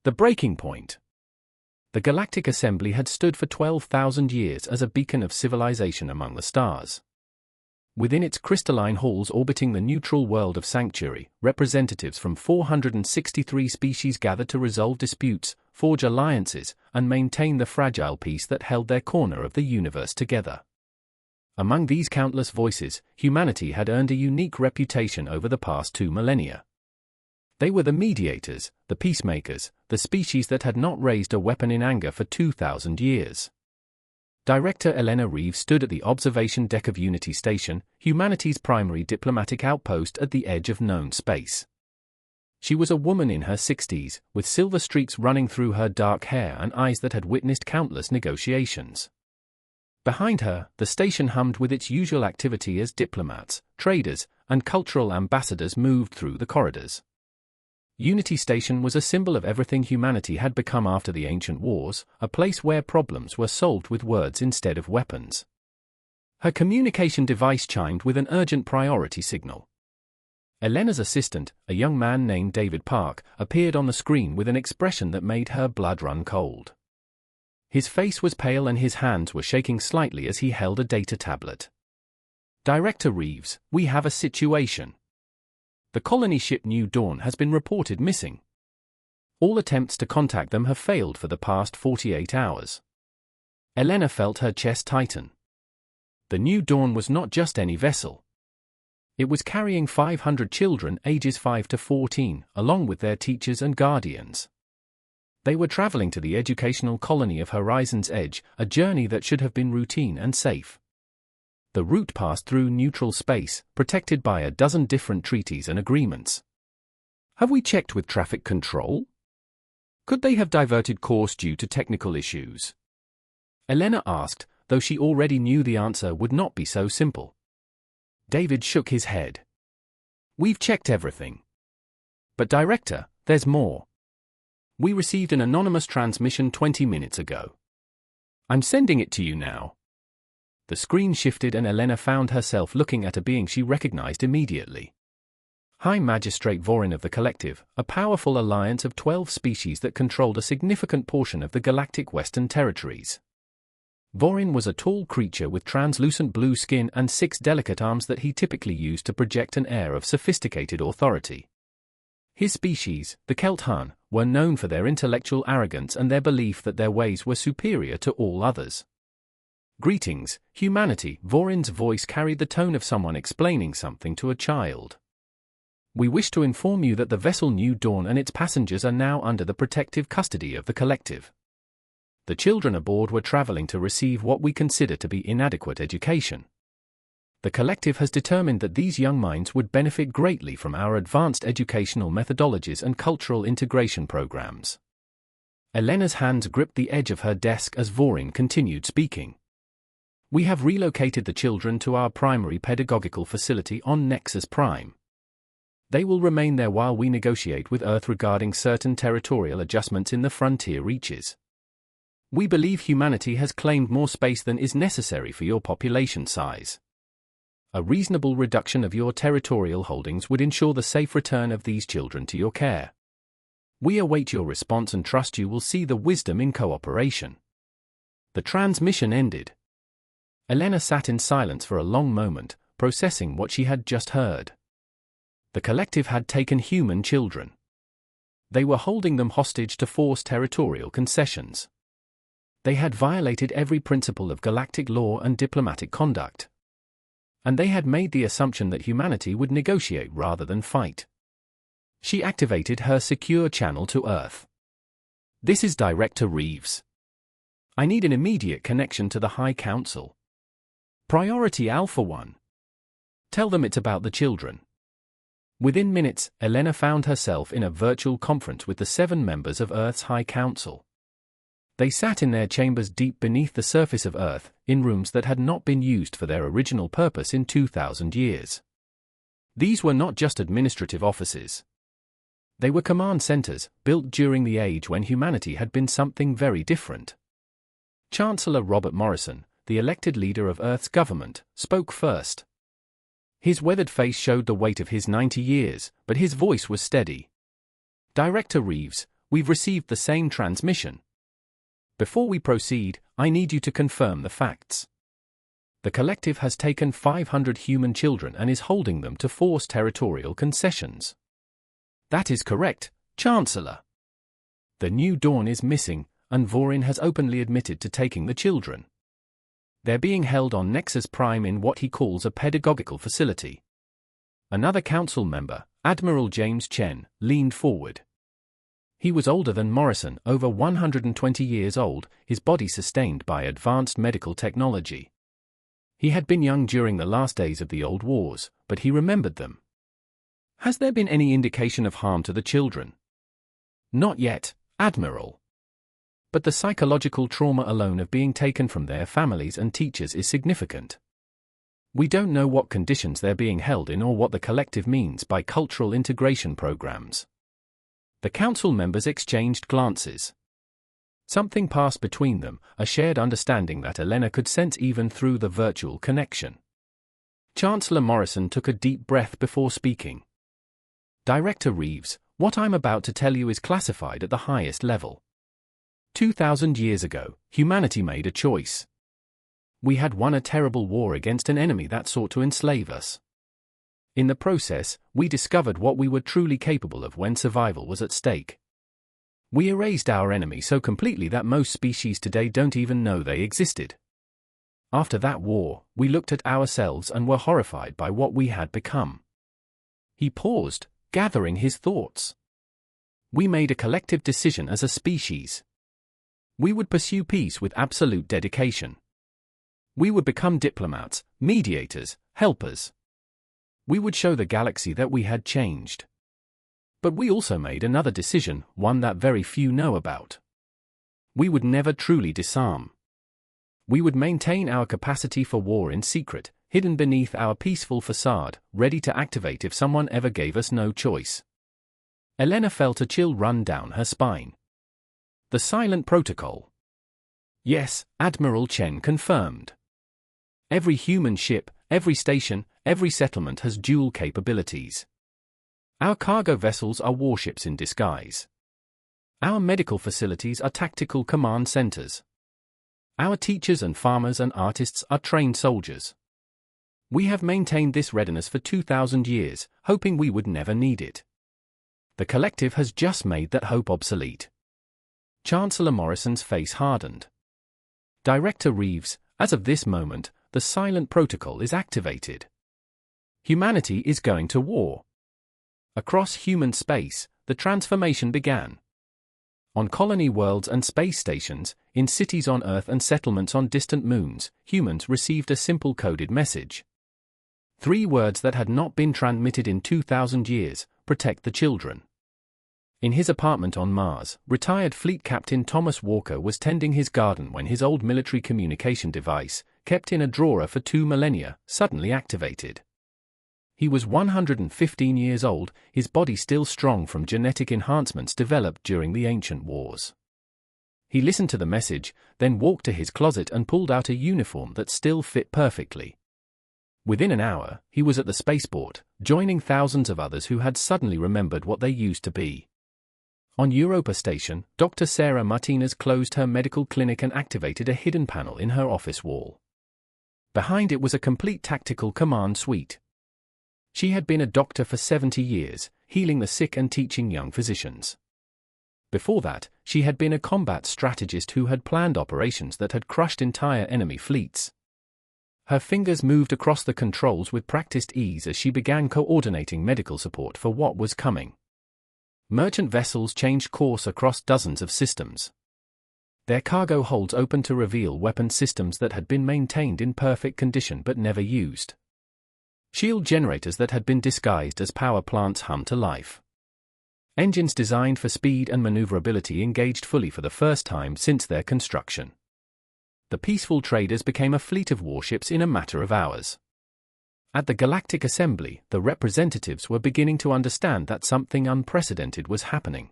The breaking point. The Galactic Assembly had stood for 12,000 years as a beacon of civilization among the stars. Within its crystalline halls orbiting the neutral world of Sanctuary, representatives from 463 species gathered to resolve disputes, forge alliances, and maintain the fragile peace that held their corner of the universe together. Among these countless voices, humanity had earned a unique reputation over the past 2 millennia. They were the mediators, the peacemakers, the species that had not raised a weapon in anger for 2,000 years. Director Elena Reeves stood at the observation deck of Unity Station, humanity's primary diplomatic outpost at the edge of known space. She was a woman in her 60s, with silver streaks running through her dark hair and eyes that had witnessed countless negotiations. Behind her, the station hummed with its usual activity as diplomats, traders, and cultural ambassadors moved through the corridors. Unity Station was a symbol of everything humanity had become after the ancient wars, a place where problems were solved with words instead of weapons. Her communication device chimed with an urgent priority signal. Elena's assistant, a young man named David Park, appeared on the screen with an expression that made her blood run cold. His face was pale and his hands were shaking slightly as he held a data tablet. Director Reeves, we have a situation. The colony ship New Dawn has been reported missing. All attempts to contact them have failed for the past 48 hours. Elena felt her chest tighten. The New Dawn was not just any vessel. It was carrying 500 children ages 5 to 14, along with their teachers and guardians. They were traveling to the educational colony of Horizon's Edge, a journey that should have been routine and safe. The route passed through neutral space, protected by a dozen different treaties and agreements. Have we checked with traffic control? Could they have diverted course due to technical issues? Elena asked, though she already knew the answer would not be so simple. David shook his head. We've checked everything. But Director, there's more. We received an anonymous transmission 20 minutes ago. I'm sending it to you now. The screen shifted and Elena found herself looking at a being she recognized immediately. High Magistrate Vorin of the Collective, a powerful alliance of 12 species that controlled a significant portion of the galactic western territories. Vorin was a tall creature with translucent blue skin and 6 delicate arms that he typically used to project an air of sophisticated authority. His species, the Kelthan, were known for their intellectual arrogance and their belief that their ways were superior to all others. Greetings, humanity, Vorin's voice carried the tone of someone explaining something to a child. We wish to inform you that the vessel New Dawn and its passengers are now under the protective custody of the Collective. The children aboard were traveling to receive what we consider to be inadequate education. The Collective has determined that these young minds would benefit greatly from our advanced educational methodologies and cultural integration programs. Elena's hands gripped the edge of her desk as Vorin continued speaking. We have relocated the children to our primary pedagogical facility on Nexus Prime. They will remain there while we negotiate with Earth regarding certain territorial adjustments in the frontier reaches. We believe humanity has claimed more space than is necessary for your population size. A reasonable reduction of your territorial holdings would ensure the safe return of these children to your care. We await your response and trust you will see the wisdom in cooperation. The transmission ended. Elena sat in silence for a long moment, processing what she had just heard. The Collective had taken human children. They were holding them hostage to force territorial concessions. They had violated every principle of galactic law and diplomatic conduct. And they had made the assumption that humanity would negotiate rather than fight. She activated her secure channel to Earth. This is Director Reeves. I need an immediate connection to the High Council. Priority Alpha 1. Tell them it's about the children. Within minutes, Elena found herself in a virtual conference with the 7 members of Earth's High Council. They sat in their chambers deep beneath the surface of Earth, in rooms that had not been used for their original purpose in 2,000 years. These were not just administrative offices. They were command centers, built during the age when humanity had been something very different. Chancellor Robert Morrison, the elected leader of Earth's government, spoke first. His weathered face showed the weight of his 90 years, but his voice was steady. Director Reeves, we've received the same transmission. Before we proceed, I need you to confirm the facts. The collective has taken 500 human children and is holding them to force territorial concessions. That is correct, Chancellor. The New Dawn is missing, and Vorin has openly admitted to taking the children. They're being held on Nexus Prime in what he calls a pedagogical facility. Another council member, Admiral James Chen, leaned forward. He was older than Morrison, over 120 years old, his body sustained by advanced medical technology. He had been young during the last days of the old wars, but he remembered them. Has there been any indication of harm to the children? Not yet, Admiral. But the psychological trauma alone of being taken from their families and teachers is significant. We don't know what conditions they're being held in or what the collective means by cultural integration programs. The council members exchanged glances. Something passed between them, a shared understanding that Elena could sense even through the virtual connection. Chancellor Morrison took a deep breath before speaking. Director Reeves, what I'm about to tell you is classified at the highest level. 2,000 years ago, humanity made a choice. We had won a terrible war against an enemy that sought to enslave us. In the process, we discovered what we were truly capable of when survival was at stake. We erased our enemy so completely that most species today don't even know they existed. After that war, we looked at ourselves and were horrified by what we had become. He paused, gathering his thoughts. We made a collective decision as a species. We would pursue peace with absolute dedication. We would become diplomats, mediators, helpers. We would show the galaxy that we had changed. But we also made another decision, one that very few know about. We would never truly disarm. We would maintain our capacity for war in secret, hidden beneath our peaceful facade, ready to activate if someone ever gave us no choice. Elena felt a chill run down her spine. The silent protocol. Yes, Admiral Chen confirmed. Every human ship, every station, every settlement has dual capabilities. Our cargo vessels are warships in disguise. Our medical facilities are tactical command centers. Our teachers and farmers and artists are trained soldiers. We have maintained this readiness for 2,000 years, hoping we would never need it. The collective has just made that hope obsolete. Chancellor Morrison's face hardened. Director Reeves, as of this moment, the silent protocol is activated. Humanity is going to war. Across human space, the transformation began. On colony worlds and space stations, in cities on Earth and settlements on distant moons, humans received a simple coded message. 3 words that had not been transmitted in 2,000 years: protect the children. In his apartment on Mars, retired Fleet Captain Thomas Walker was tending his garden when his old military communication device, kept in a drawer for 2 millennia, suddenly activated. He was 115 years old, his body still strong from genetic enhancements developed during the ancient wars. He listened to the message, then walked to his closet and pulled out a uniform that still fit perfectly. Within an hour, he was at the spaceport, joining thousands of others who had suddenly remembered what they used to be. On Europa Station, Dr. Sarah Martinez closed her medical clinic and activated a hidden panel in her office wall. Behind it was a complete tactical command suite. She had been a doctor for 70 years, healing the sick and teaching young physicians. Before that, she had been a combat strategist who had planned operations that had crushed entire enemy fleets. Her fingers moved across the controls with practiced ease as she began coordinating medical support for what was coming. Merchant vessels changed course across dozens of systems. Their cargo holds opened to reveal weapon systems that had been maintained in perfect condition but never used. Shield generators that had been disguised as power plants hummed to life. Engines designed for speed and maneuverability engaged fully for the first time since their construction. The peaceful traders became a fleet of warships in a matter of hours. At the Galactic Assembly, the representatives were beginning to understand that something unprecedented was happening.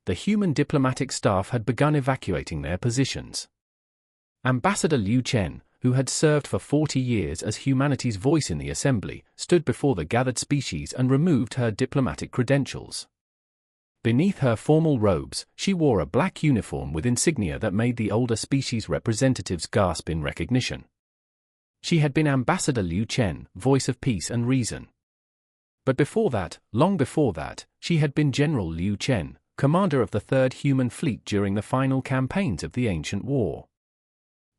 The human diplomatic staff had begun evacuating their positions. Ambassador Liu Chen, who had served for 40 years as humanity's voice in the assembly, stood before the gathered species and removed her diplomatic credentials. Beneath her formal robes, she wore a black uniform with insignia that made the older species representatives gasp in recognition. She had been Ambassador Liu Chen, voice of peace and reason. But before that, long before that, she had been General Liu Chen, commander of the Third Human Fleet during the final campaigns of the ancient war.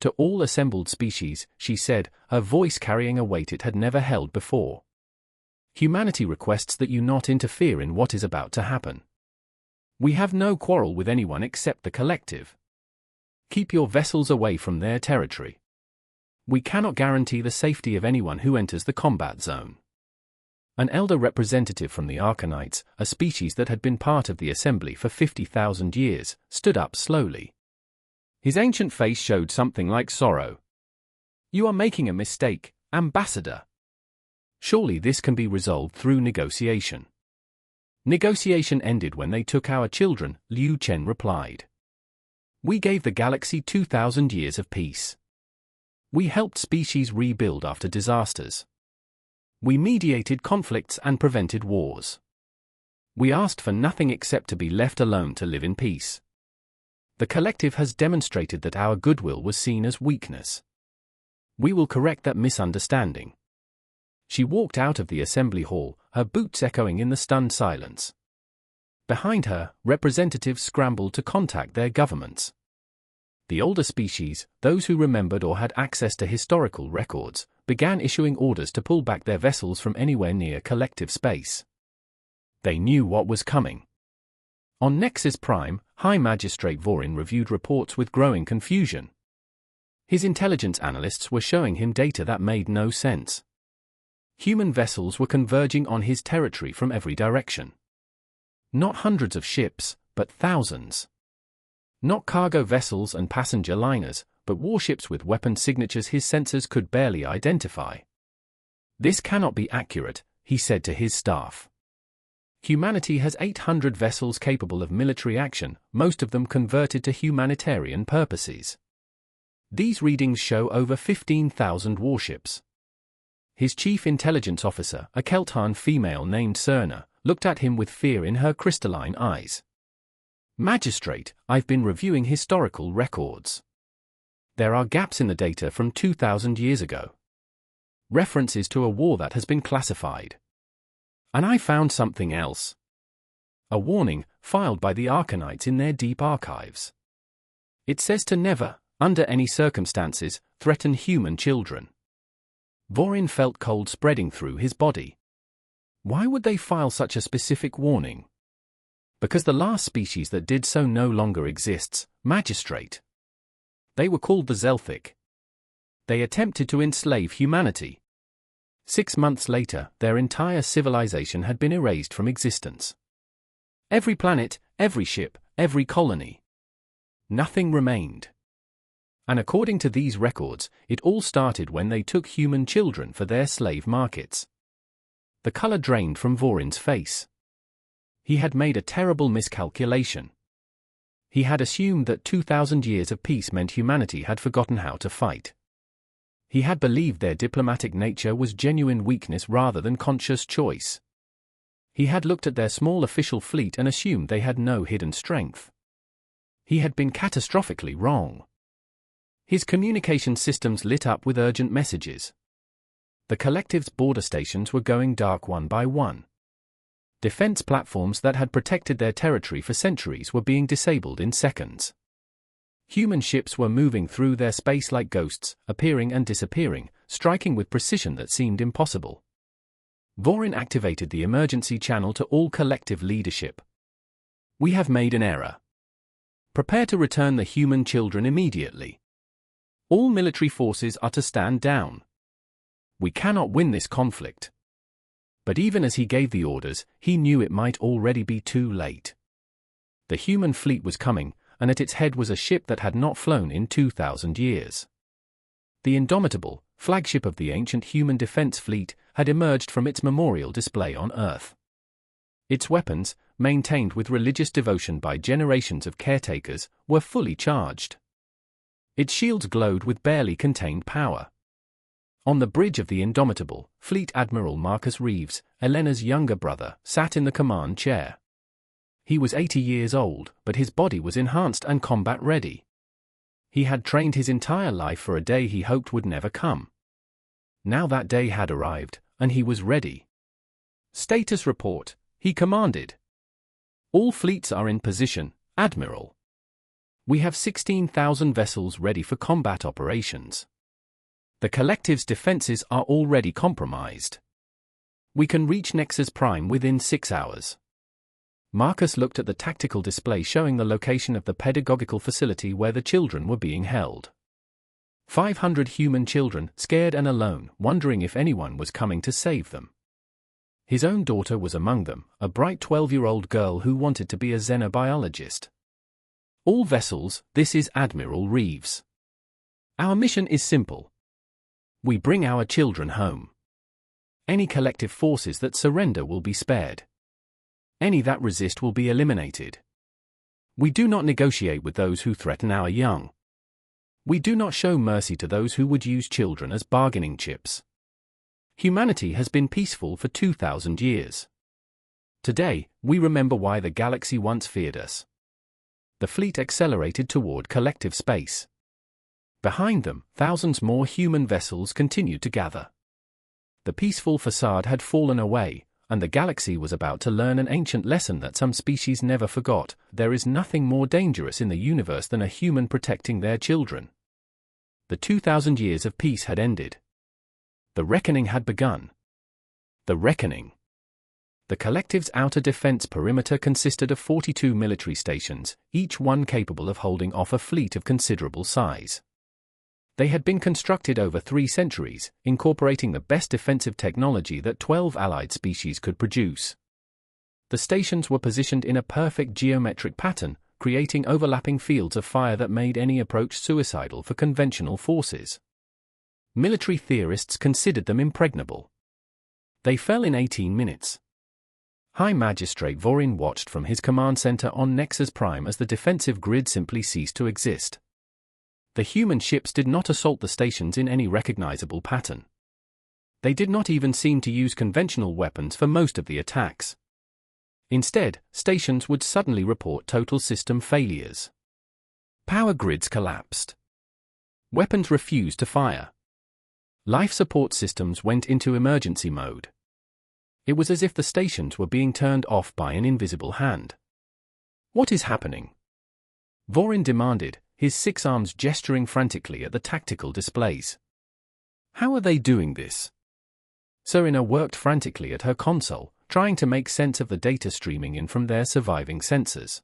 To all assembled species, she said, her voice carrying a weight it had never held before. Humanity requests that you not interfere in what is about to happen. We have no quarrel with anyone except the collective. Keep your vessels away from their territory. We cannot guarantee the safety of anyone who enters the combat zone. An elder representative from the Archonites, a species that had been part of the assembly for 50,000 years, stood up slowly. His ancient face showed something like sorrow. You are making a mistake, Ambassador. Surely this can be resolved through negotiation. Negotiation ended when they took our children, Liu Chen replied. We gave the galaxy 2,000 years of peace. We helped species rebuild after disasters. We mediated conflicts and prevented wars. We asked for nothing except to be left alone to live in peace. The collective has demonstrated that our goodwill was seen as weakness. We will correct that misunderstanding. She walked out of the assembly hall, her boots echoing in the stunned silence. Behind her, representatives scrambled to contact their governments. The older species, those who remembered or had access to historical records, began issuing orders to pull back their vessels from anywhere near collective space. They knew what was coming. On Nexus Prime, High Magistrate Vorin reviewed reports with growing confusion. His intelligence analysts were showing him data that made no sense. Human vessels were converging on his territory from every direction. Not hundreds of ships, but thousands. Not cargo vessels and passenger liners, but warships with weapon signatures his sensors could barely identify. This cannot be accurate, he said to his staff. Humanity has 800 vessels capable of military action, most of them converted to humanitarian purposes. These readings show over 15,000 warships. His chief intelligence officer, a Keltan female named Cerna, looked at him with fear in her crystalline eyes. Magistrate, I've been reviewing historical records. There are gaps in the data from 2,000 years ago. References to a war that has been classified. And I found something else. A warning, filed by the Archonites in their deep archives. It says to never, under any circumstances, threaten human children. Vorin felt cold spreading through his body. Why would they file such a specific warning? Because the last species that did so no longer exists, Magistrate. They were called the Zelthic. They attempted to enslave humanity. 6 months later, their entire civilization had been erased from existence. Every planet, every ship, every colony. Nothing remained. And according to these records, it all started when they took human children for their slave markets. The color drained from Vorin's face. He had made a terrible miscalculation. He had assumed that 2,000 years of peace meant humanity had forgotten how to fight. He had believed their diplomatic nature was genuine weakness rather than conscious choice. He had looked at their small official fleet and assumed they had no hidden strength. He had been catastrophically wrong. His communication systems lit up with urgent messages. The collective's border stations were going dark one by one. Defense platforms that had protected their territory for centuries were being disabled in seconds. Human ships were moving through their space like ghosts, appearing and disappearing, striking with precision that seemed impossible. Vorin activated the emergency channel to all collective leadership. We have made an error. Prepare to return the human children immediately. All military forces are to stand down. We cannot win this conflict. But even as he gave the orders, he knew it might already be too late. The human fleet was coming, and at its head was a ship that had not flown in 2,000 years. The Indomitable, flagship of the ancient human defense fleet, had emerged from its memorial display on Earth. Its weapons, maintained with religious devotion by generations of caretakers, were fully charged. Its shields glowed with barely contained power. On the bridge of the Indomitable, Fleet Admiral Marcus Reeves, Elena's younger brother, sat in the command chair. He was 80 years old, but his body was enhanced and combat-ready. He had trained his entire life for a day he hoped would never come. Now that day had arrived, and he was ready. "Status report," he commanded. "All fleets are in position, Admiral. We have 16,000 vessels ready for combat operations. The collective's defenses are already compromised. We can reach Nexus Prime within 6 hours." Marcus looked at the tactical display showing the location of the pedagogical facility where the children were being held. 500 human children, scared and alone, wondering if anyone was coming to save them. His own daughter was among them, a bright 12-year-old girl who wanted to be a xenobiologist. "All vessels, this is Admiral Reeves. Our mission is simple. We bring our children home. Any collective forces that surrender will be spared. Any that resist will be eliminated. We do not negotiate with those who threaten our young. We do not show mercy to those who would use children as bargaining chips. Humanity has been peaceful for 2,000 years. Today, we remember why the galaxy once feared us." The fleet accelerated toward collective space. Behind them, thousands more human vessels continued to gather. The peaceful facade had fallen away, and the galaxy was about to learn an ancient lesson that some species never forgot: there is nothing more dangerous in the universe than a human protecting their children. The 2,000 years of peace had ended. The reckoning had begun. The reckoning. The collective's outer defense perimeter consisted of 42 military stations, each one capable of holding off a fleet of considerable size. They had been constructed over 3 centuries, incorporating the best defensive technology that 12 allied species could produce. The stations were positioned in a perfect geometric pattern, creating overlapping fields of fire that made any approach suicidal for conventional forces. Military theorists considered them impregnable. They fell in 18 minutes. High Magistrate Vorin watched from his command center on Nexus Prime as the defensive grid simply ceased to exist. The human ships did not assault the stations in any recognizable pattern. They did not even seem to use conventional weapons for most of the attacks. Instead, stations would suddenly report total system failures. Power grids collapsed. Weapons refused to fire. Life support systems went into emergency mode. It was as if the stations were being turned off by an invisible hand. "What is happening?" Vorin demanded, his 6 arms gesturing frantically at the tactical displays. "How are they doing this?" Serena worked frantically at her console, trying to make sense of the data streaming in from their surviving sensors.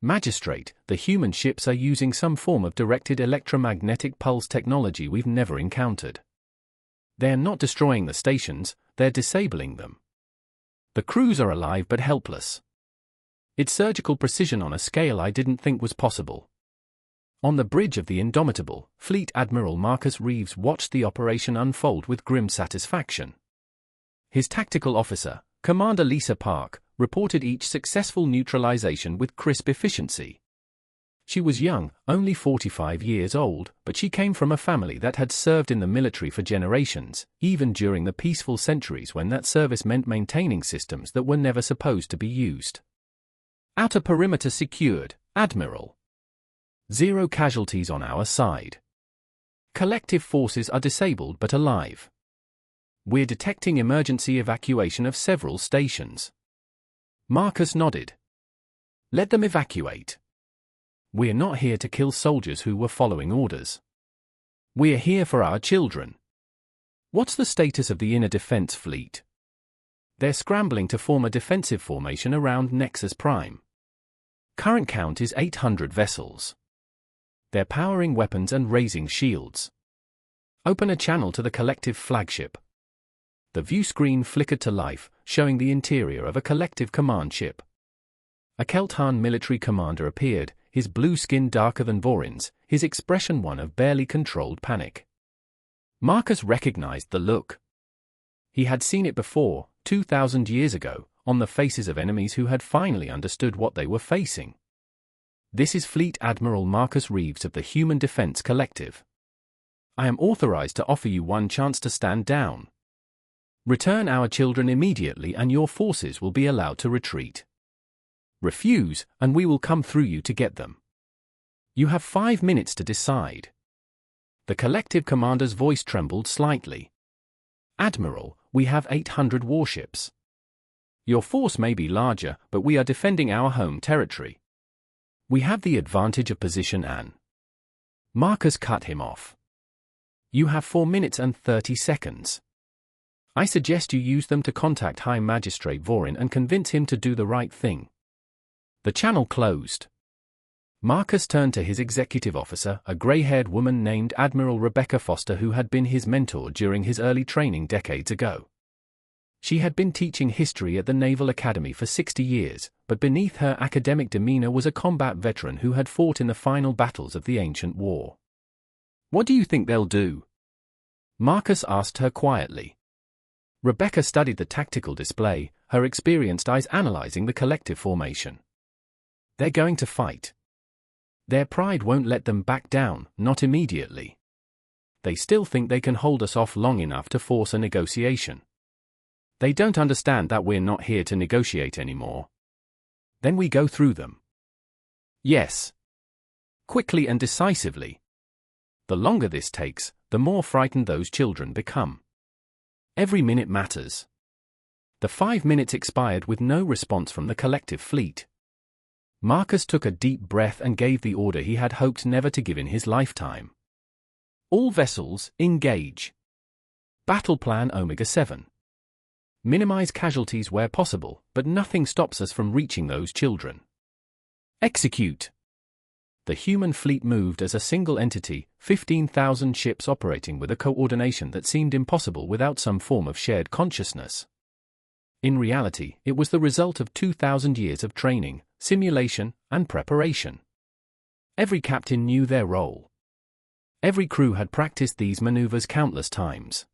"Magistrate, the human ships are using some form of directed electromagnetic pulse technology we've never encountered. They're not destroying the stations, they're disabling them. The crews are alive but helpless. It's surgical precision on a scale I didn't think was possible." On the bridge of the Indomitable, Fleet Admiral Marcus Reeves watched the operation unfold with grim satisfaction. His tactical officer, Commander Lisa Park, reported each successful neutralization with crisp efficiency. She was young, only 45 years old, but she came from a family that had served in the military for generations, even during the peaceful centuries when that service meant maintaining systems that were never supposed to be used. "Outer perimeter secured, Admiral. 0 casualties on our side. Collective forces are disabled but alive. We're detecting emergency evacuation of several stations." Marcus nodded. "Let them evacuate. We're not here to kill soldiers who were following orders. We're here for our children." "What's the status of the inner defense fleet?" "They're scrambling to form a defensive formation around Nexus Prime. Current count is 800 vessels. They're powering weapons and raising shields. Open a channel to the collective flagship." The view screen flickered to life, showing the interior of a collective command ship. A Keltan military commander appeared, his blue skin darker than Vorin's, his expression one of barely controlled panic. Marcus recognized the look. He had seen it before, 2,000 years ago, on the faces of enemies who had finally understood what they were facing. "This is Fleet Admiral Marcus Reeves of the Human Defense Collective. I am authorized to offer you one chance to stand down. Return our children immediately and your forces will be allowed to retreat." Refuse, and we will come through you to get them. You have 5 minutes to decide. The collective commander's voice trembled slightly. Admiral, we have 800 warships. Your force may be larger, but we are defending our home territory. We have the advantage of position and... Marcus cut him off. You have 4 minutes and 30 seconds. I suggest you use them to contact High Magistrate Vorin and convince him to do the right thing. The channel closed. Marcus turned to his executive officer, a grey-haired woman named Admiral Rebecca Foster, who had been his mentor during his early training decades ago. She had been teaching history at the Naval Academy for 60 years, but beneath her academic demeanor was a combat veteran who had fought in the final battles of the ancient war. What do you think they'll do? Marcus asked her quietly. Rebecca studied the tactical display, her experienced eyes analyzing the collective formation. They're going to fight. Their pride won't let them back down, not immediately. They still think they can hold us off long enough to force a negotiation. They don't understand that we're not here to negotiate anymore. Then we go through them. Yes. Quickly and decisively. The longer this takes, the more frightened those children become. Every minute matters. The 5 minutes expired with no response from the collective fleet. Marcus took a deep breath and gave the order he had hoped never to give in his lifetime. All vessels, engage. Battle Plan Omega-7. Minimize casualties where possible, but nothing stops us from reaching those children. Execute. The human fleet moved as a single entity, 15,000 ships operating with a coordination that seemed impossible without some form of shared consciousness. In reality, it was the result of 2,000 years of training, simulation, and preparation. Every captain knew their role. Every crew had practiced these maneuvers countless times.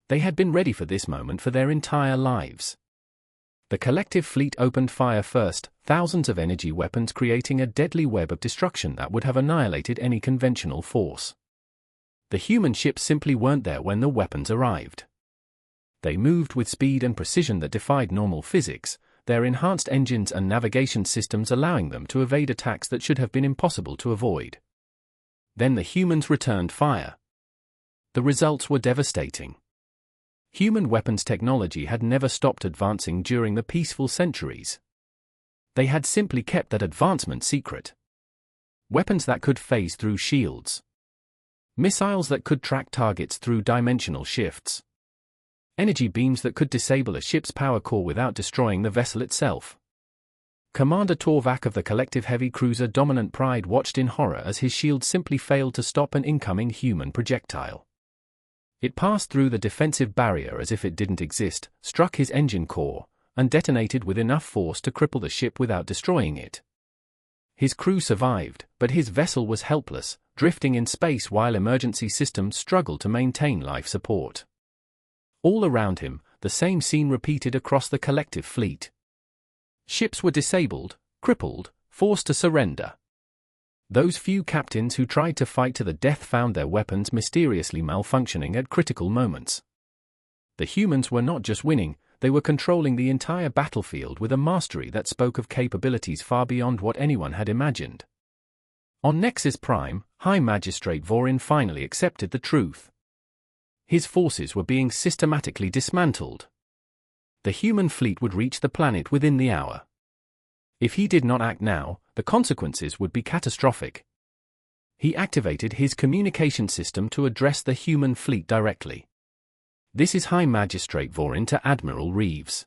They had been ready for this moment for their entire lives. The collective fleet opened fire first, thousands of energy weapons creating a deadly web of destruction that would have annihilated any conventional force. The human ships simply weren't there when the weapons arrived. They moved with speed and precision that defied normal physics, their enhanced engines and navigation systems allowing them to evade attacks that should have been impossible to avoid. Then the humans returned fire. The results were devastating. Human weapons technology had never stopped advancing during the peaceful centuries. They had simply kept that advancement secret. Weapons that could phase through shields. Missiles that could track targets through dimensional shifts. Energy beams that could disable a ship's power core without destroying the vessel itself. Commander Torvak of the collective heavy cruiser Dominant Pride watched in horror as his shield simply failed to stop an incoming human projectile. It passed through the defensive barrier as if it didn't exist, struck his engine core, and detonated with enough force to cripple the ship without destroying it. His crew survived, but his vessel was helpless, drifting in space while emergency systems struggled to maintain life support. All around him, the same scene repeated across the collective fleet. Ships were disabled, crippled, forced to surrender. Those few captains who tried to fight to the death found their weapons mysteriously malfunctioning at critical moments. The humans were not just winning, they were controlling the entire battlefield with a mastery that spoke of capabilities far beyond what anyone had imagined. On Nexus Prime, High Magistrate Vorin finally accepted the truth. His forces were being systematically dismantled. The human fleet would reach the planet within the hour. If he did not act now, the consequences would be catastrophic. He activated his communication system to address the human fleet directly. This is High Magistrate Vorin to Admiral Reeves.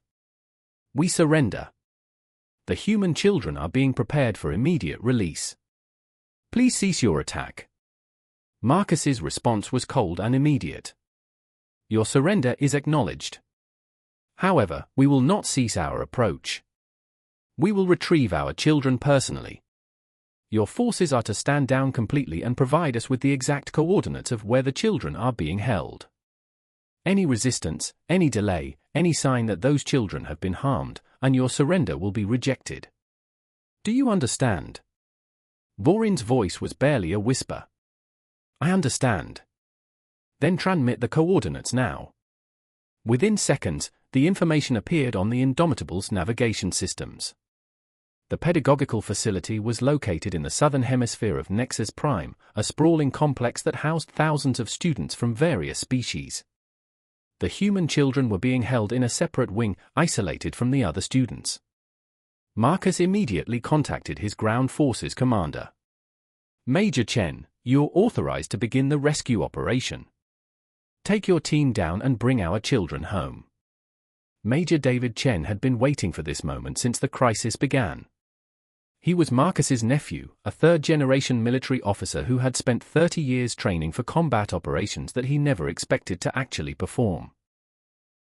We surrender. The human children are being prepared for immediate release. Please cease your attack. Marcus's response was cold and immediate. Your surrender is acknowledged. However, we will not cease our approach. We will retrieve our children personally. Your forces are to stand down completely and provide us with the exact coordinates of where the children are being held. Any resistance, any delay, any sign that those children have been harmed, and your surrender will be rejected. Do you understand? Vorin's voice was barely a whisper. I understand. Then transmit the coordinates now. Within seconds, the information appeared on the Indomitable's navigation systems. The pedagogical facility was located in the southern hemisphere of Nexus Prime, a sprawling complex that housed thousands of students from various species. The human children were being held in a separate wing, isolated from the other students. Marcus immediately contacted his ground forces commander. Major Chen, you're authorized to begin the rescue operation. Take your team down and bring our children home. Major David Chen had been waiting for this moment since the crisis began. He was Marcus's nephew, a third-generation military officer who had spent 30 years training for combat operations that he never expected to actually perform.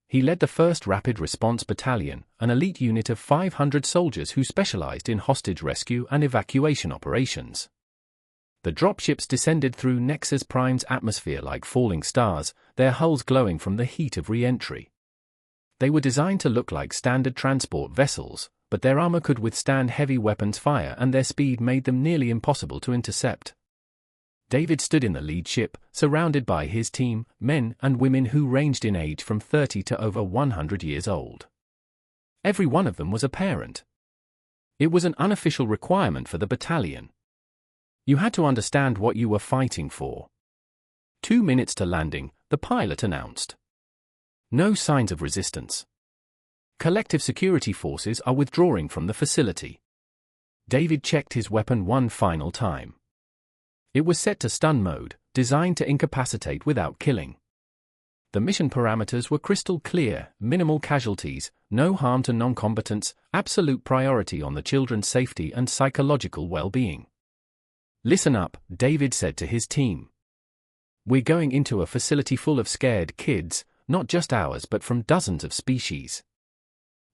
He led the 1st Rapid Response Battalion, an elite unit of 500 soldiers who specialized in hostage rescue and evacuation operations. The dropships descended through Nexus Prime's atmosphere like falling stars, their hulls glowing from the heat of re-entry. They were designed to look like standard transport vessels, but their armor could withstand heavy weapons fire and their speed made them nearly impossible to intercept. David stood in the lead ship, surrounded by his team, men and women who ranged in age from 30 to over 100 years old. Every one of them was a parent. It was an unofficial requirement for the battalion. You had to understand what you were fighting for. 2 minutes to landing, the pilot announced. No signs of resistance. Collective security forces are withdrawing from the facility. David checked his weapon one final time. It was set to stun mode, designed to incapacitate without killing. The mission parameters were crystal clear: minimal casualties, no harm to non-combatants, absolute priority on the children's safety and psychological well-being. Listen up, David said to his team. We're going into a facility full of scared kids, not just ours but from dozens of species.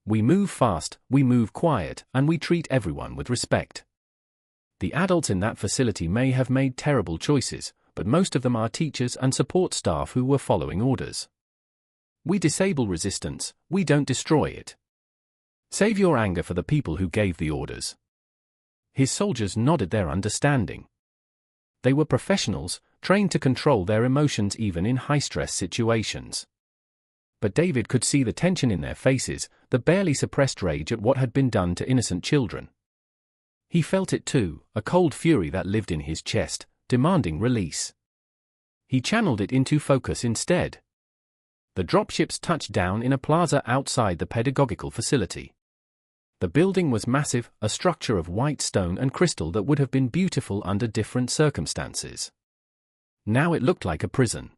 We move fast, we move quiet, and we treat everyone with respect. The adults in that facility may have made terrible choices, but most of them are teachers and support staff who were following orders. We disable resistance, we don't destroy it. Save your anger for the people who gave the orders. His soldiers nodded their understanding. They were professionals, trained to control their emotions even in high-stress situations. But David could see the tension in their faces, the barely suppressed rage at what had been done to innocent children. He felt it too, a cold fury that lived in his chest, demanding release. He channeled it into focus instead. The dropships touched down in a plaza outside the pedagogical facility. The building was massive, a structure of white stone and crystal that would have been beautiful under different circumstances. Now it looked like a prison.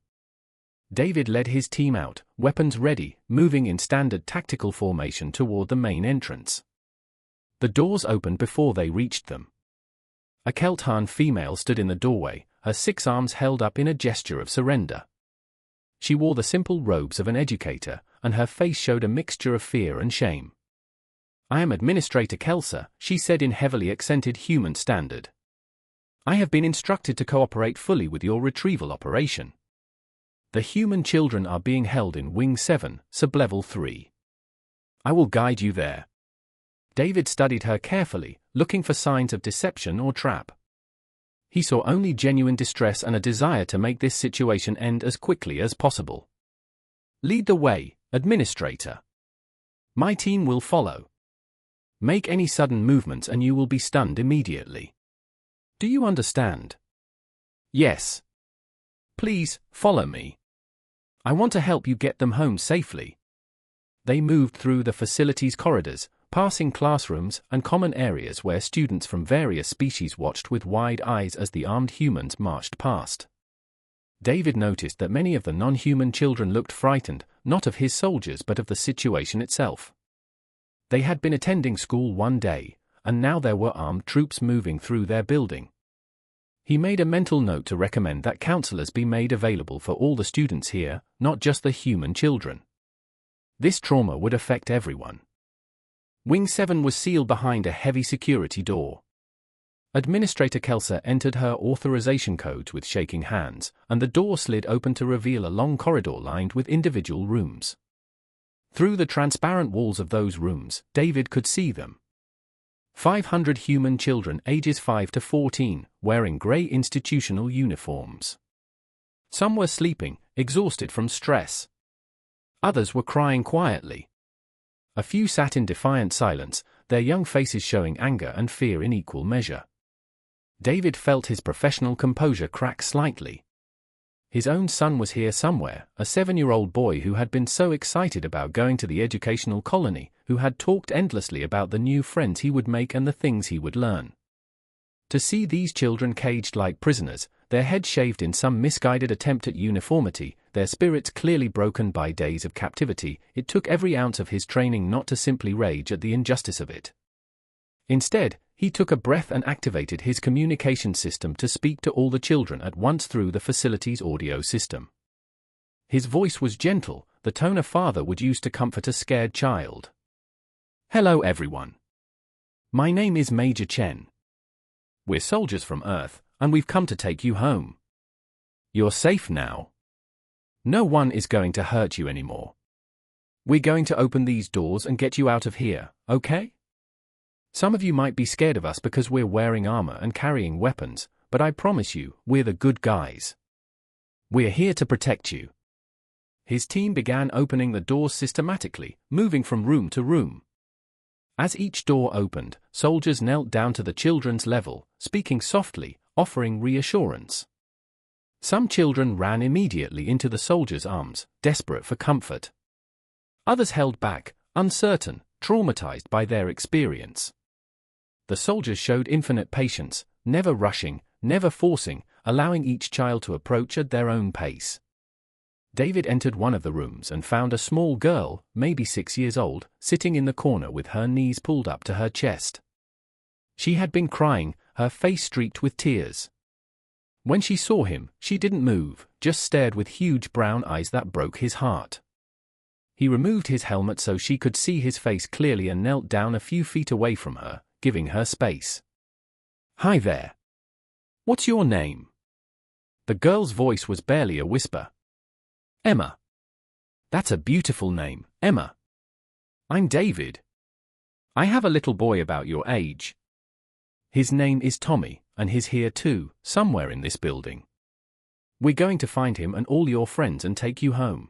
David led his team out, weapons ready, moving in standard tactical formation toward the main entrance. The doors opened before they reached them. A Keltan female stood in the doorway, her 6 arms held up in a gesture of surrender. She wore the simple robes of an educator, and her face showed a mixture of fear and shame. I am Administrator Kelsa, she said in heavily accented human standard. I have been instructed to cooperate fully with your retrieval operation. The human children are being held in Wing 7, Sublevel 3. I will guide you there. David studied her carefully, looking for signs of deception or trap. He saw only genuine distress and a desire to make this situation end as quickly as possible. Lead the way, Administrator. My team will follow. Make any sudden movements and you will be stunned immediately. Do you understand? Yes. Please, follow me. I want to help you get them home safely. They moved through the facility's corridors, passing classrooms and common areas where students from various species watched with wide eyes as the armed humans marched past. David noticed that many of the non-human children looked frightened, not of his soldiers but of the situation itself. They had been attending school one day, and now there were armed troops moving through their building. He made a mental note to recommend that counselors be made available for all the students here, not just the human children. This trauma would affect everyone. Wing 7 was sealed behind a heavy security door. Administrator Kelsa entered her authorization codes with shaking hands, and the door slid open to reveal a long corridor lined with individual rooms. Through the transparent walls of those rooms, David could see them. 500 human children ages 5 to 14, wearing grey institutional uniforms. Some were sleeping, exhausted from stress. Others were crying quietly. A few sat in defiant silence, their young faces showing anger and fear in equal measure. David felt his professional composure crack slightly. His own son was here somewhere, a 7-year-old boy who had been so excited about going to the educational colony, who had talked endlessly about the new friends he would make and the things he would learn. To see these children caged like prisoners, their heads shaved in some misguided attempt at uniformity, their spirits clearly broken by days of captivity, it took every ounce of his training not to simply rage at the injustice of it. Instead, he took a breath and activated his communication system to speak to all the children at once through the facility's audio system. His voice was gentle, the tone a father would use to comfort a scared child. "Hello everyone. My name is Major Chen. We're soldiers from Earth, and we've come to take you home. You're safe now. No one is going to hurt you anymore. We're going to open these doors and get you out of here, okay? Some of you might be scared of us because we're wearing armor and carrying weapons, but I promise you, we're the good guys. We're here to protect you." His team began opening the doors systematically, moving from room to room. As each door opened, soldiers knelt down to the children's level, speaking softly, offering reassurance. Some children ran immediately into the soldiers' arms, desperate for comfort. Others held back, uncertain, traumatized by their experience. The soldiers showed infinite patience, never rushing, never forcing, allowing each child to approach at their own pace. David entered one of the rooms and found a small girl, maybe 6 years old, sitting in the corner with her knees pulled up to her chest. She had been crying, her face streaked with tears. When she saw him, she didn't move, just stared with huge brown eyes that broke his heart. He removed his helmet so she could see his face clearly and knelt down a few feet away from her, giving her space. "Hi there. What's your name?" The girl's voice was barely a whisper. "Emma. That's a beautiful name, Emma. I'm David. I have a little boy about your age. His name is Tommy, and he's here too, somewhere in this building. We're going to find him and all your friends and take you home.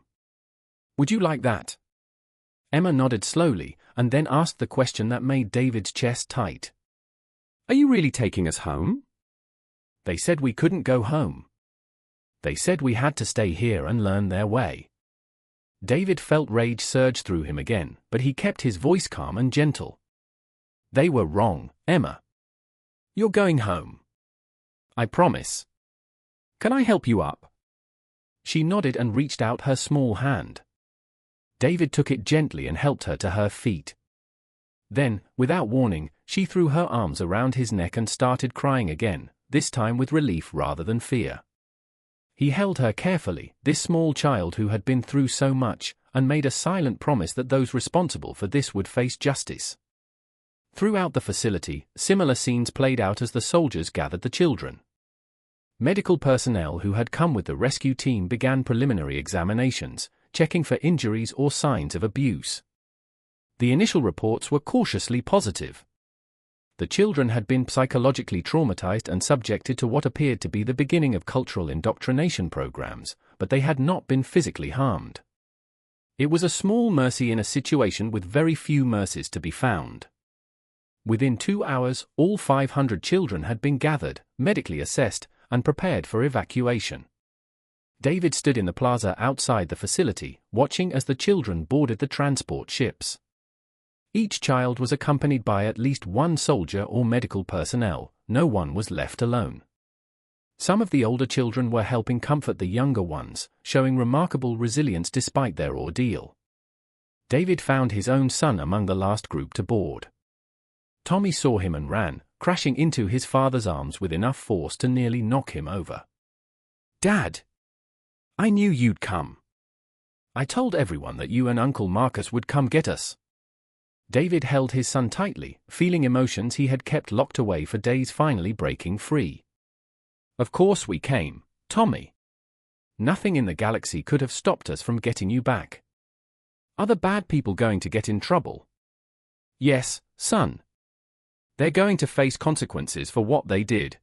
Would you like that?" Emma nodded slowly, and then asked the question that made David's chest tight. "Are you really taking us home?" "They said we couldn't go home. They said we had to stay here and learn their way." David felt rage surge through him again, but he kept his voice calm and gentle. "They were wrong, Emma. You're going home. I promise. Can I help you up?" She nodded and reached out her small hand. David took it gently and helped her to her feet. Then, without warning, she threw her arms around his neck and started crying again, this time with relief rather than fear. He held her carefully, this small child who had been through so much, and made a silent promise that those responsible for this would face justice. Throughout the facility, similar scenes played out as the soldiers gathered the children. Medical personnel who had come with the rescue team began preliminary examinations, checking for injuries or signs of abuse. The initial reports were cautiously positive. The children had been psychologically traumatized and subjected to what appeared to be the beginning of cultural indoctrination programs, but they had not been physically harmed. It was a small mercy in a situation with very few mercies to be found. Within 2 hours, all 500 children had been gathered, medically assessed, and prepared for evacuation. David stood in the plaza outside the facility, watching as the children boarded the transport ships. Each child was accompanied by at least one soldier or medical personnel, no one was left alone. Some of the older children were helping comfort the younger ones, showing remarkable resilience despite their ordeal. David found his own son among the last group to board. Tommy saw him and ran, crashing into his father's arms with enough force to nearly knock him over. "Dad! I knew you'd come. I told everyone that you and Uncle Marcus would come get us." David held his son tightly, feeling emotions he had kept locked away for days finally breaking free. "Of course we came, Tommy. Nothing in the galaxy could have stopped us from getting you back. Are the bad people going to get in trouble?" "Yes, son. They're going to face consequences for what they did.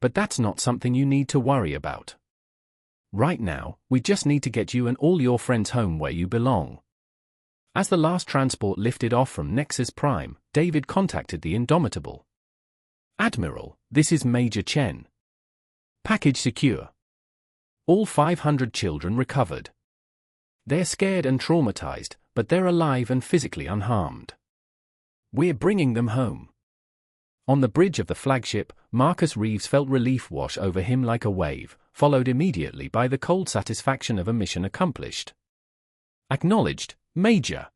But that's not something you need to worry about. Right now, we just need to get you and all your friends home where you belong. As the last transport lifted off from Nexus Prime, David contacted the Indomitable. "Admiral, this is Major Chen. Package secure. All 500 children recovered. They're scared and traumatized, but they're alive and physically unharmed. We're bringing them home." On the bridge of the flagship, Marcus Reeves felt relief wash over him like a wave, followed immediately by the cold satisfaction of a mission accomplished. "Acknowledged, Major.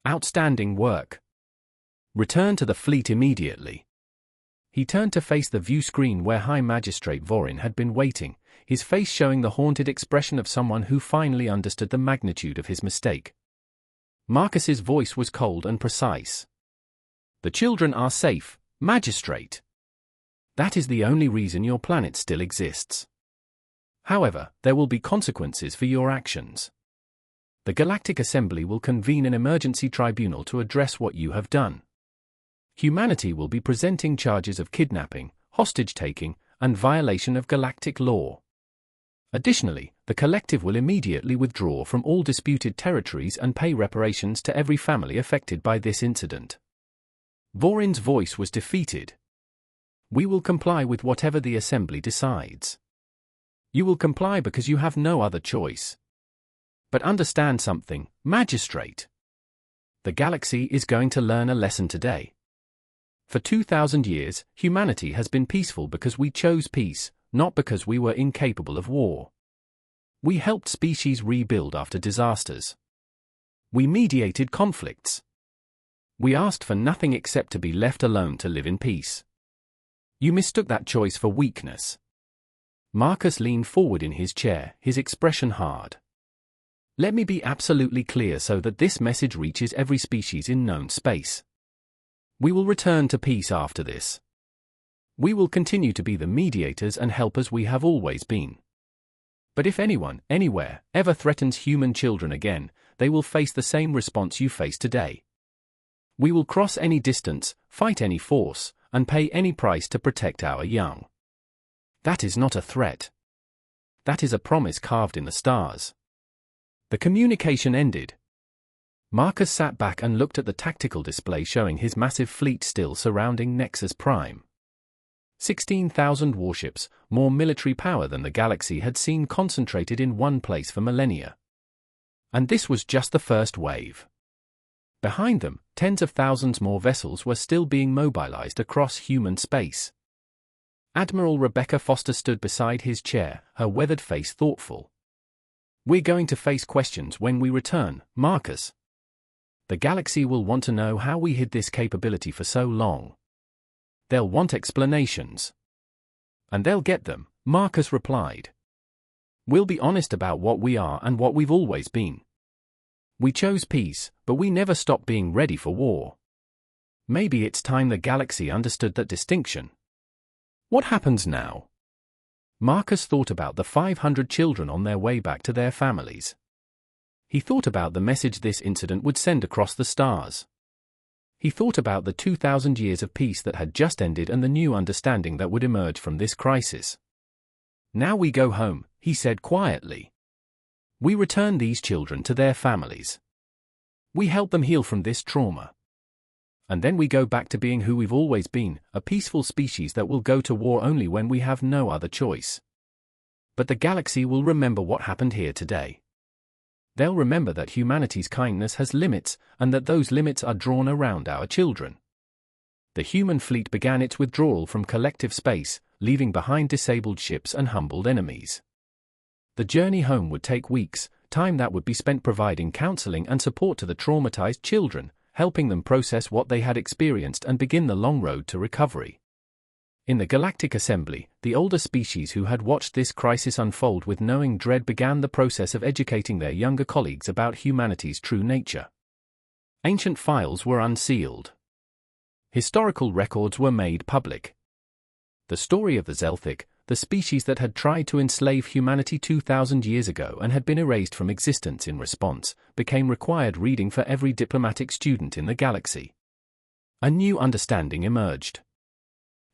Outstanding work. Return to the fleet immediately." He turned to face the view screen where High Magistrate Vorin had been waiting, his face showing the haunted expression of someone who finally understood the magnitude of his mistake. Marcus's voice was cold and precise. "The children are safe, Magistrate. That is the only reason your planet still exists. However, there will be consequences for your actions. The Galactic Assembly will convene an emergency tribunal to address what you have done. Humanity will be presenting charges of kidnapping, hostage-taking, and violation of galactic law. Additionally, the Collective will immediately withdraw from all disputed territories and pay reparations to every family affected by this incident." Vorin's voice was defeated. "We will comply with whatever the Assembly decides. You will comply because you have no other choice. But understand something, Magistrate. The galaxy is going to learn a lesson today. For 2,000 years, humanity has been peaceful because we chose peace, not because we were incapable of war. We helped species rebuild after disasters. We mediated conflicts. We asked for nothing except to be left alone to live in peace. You mistook that choice for weakness." Marcus leaned forward in his chair, his expression hard. "Let me be absolutely clear so that this message reaches every species in known space. We will return to peace after this. We will continue to be the mediators and helpers we have always been. But if anyone, anywhere, ever threatens human children again, they will face the same response you face today. We will cross any distance, fight any force, and pay any price to protect our young. That is not a threat. That is a promise carved in the stars." The communication ended. Marcus sat back and looked at the tactical display showing his massive fleet still surrounding Nexus Prime. 16,000 warships, more military power than the galaxy had seen concentrated in one place for millennia. And this was just the first wave. Behind them, tens of thousands more vessels were still being mobilized across human space. Admiral Rebecca Foster stood beside his chair, her weathered face thoughtful. "We're going to face questions when we return, Marcus. The galaxy will want to know how we hid this capability for so long. They'll want explanations. And they'll get them," Marcus replied. "We'll be honest about what we are and what we've always been. We chose peace, but we never stopped being ready for war. Maybe it's time the galaxy understood that distinction. What happens now?" Marcus thought about the 500 children on their way back to their families. He thought about the message this incident would send across the stars. He thought about the 2,000 years of peace that had just ended and the new understanding that would emerge from this crisis. "Now we go home," he said quietly. "We return these children to their families. We help them heal from this trauma. And then we go back to being who we've always been, a peaceful species that will go to war only when we have no other choice. But the galaxy will remember what happened here today. They'll remember that humanity's kindness has limits, and that those limits are drawn around our children." The human fleet began its withdrawal from collective space, leaving behind disabled ships and humbled enemies. The journey home would take weeks, time that would be spent providing counseling and support to the traumatized children, helping them process what they had experienced and begin the long road to recovery. In the Galactic Assembly, the older species who had watched this crisis unfold with knowing dread began the process of educating their younger colleagues about humanity's true nature. Ancient files were unsealed. Historical records were made public. The story of the Zelthic, the species that had tried to enslave humanity 2,000 years ago and had been erased from existence in response, became required reading for every diplomatic student in the galaxy. A new understanding emerged.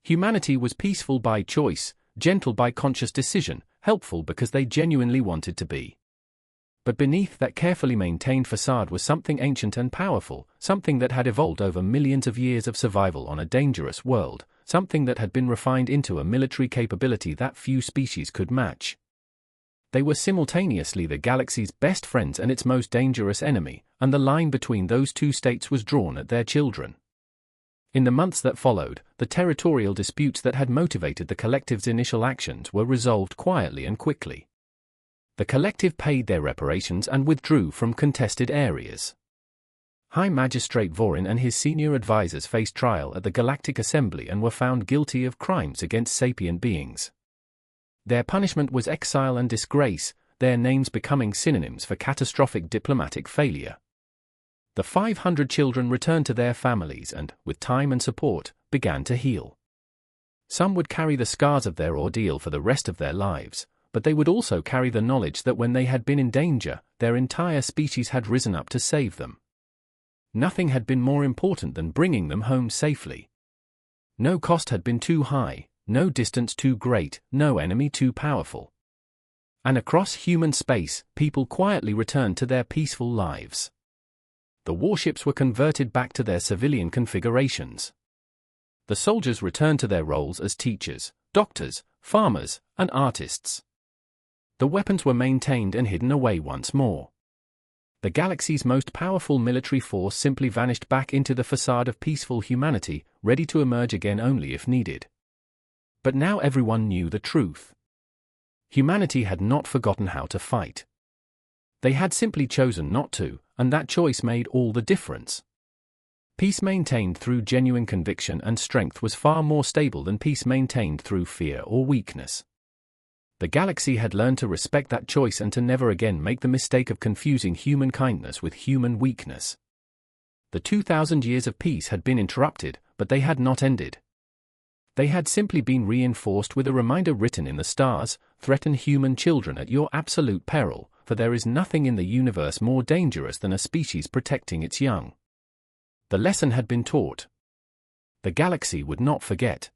Humanity was peaceful by choice, gentle by conscious decision, helpful because they genuinely wanted to be. But beneath that carefully maintained facade was something ancient and powerful, something that had evolved over millions of years of survival on a dangerous world, something that had been refined into a military capability that few species could match. They were simultaneously the galaxy's best friends and its most dangerous enemy, and the line between those two states was drawn at their children. In the months that followed, the territorial disputes that had motivated the collective's initial actions were resolved quietly and quickly. The collective paid their reparations and withdrew from contested areas. High Magistrate Vorin and his senior advisors faced trial at the Galactic Assembly and were found guilty of crimes against sapient beings. Their punishment was exile and disgrace, their names becoming synonyms for catastrophic diplomatic failure. The 500 children returned to their families and, with time and support, began to heal. Some would carry the scars of their ordeal for the rest of their lives, but they would also carry the knowledge that when they had been in danger, their entire species had risen up to save them. Nothing had been more important than bringing them home safely. No cost had been too high, no distance too great, no enemy too powerful. And across human space, people quietly returned to their peaceful lives. The warships were converted back to their civilian configurations. The soldiers returned to their roles as teachers, doctors, farmers, and artists. The weapons were maintained and hidden away once more. The galaxy's most powerful military force simply vanished back into the facade of peaceful humanity, ready to emerge again only if needed. But now everyone knew the truth. Humanity had not forgotten how to fight. They had simply chosen not to, and that choice made all the difference. Peace maintained through genuine conviction and strength was far more stable than peace maintained through fear or weakness. The galaxy had learned to respect that choice and to never again make the mistake of confusing human kindness with human weakness. The 2,000 years of peace had been interrupted, but they had not ended. They had simply been reinforced with a reminder written in the stars: threaten human children at your absolute peril, for there is nothing in the universe more dangerous than a species protecting its young. The lesson had been taught. The galaxy would not forget.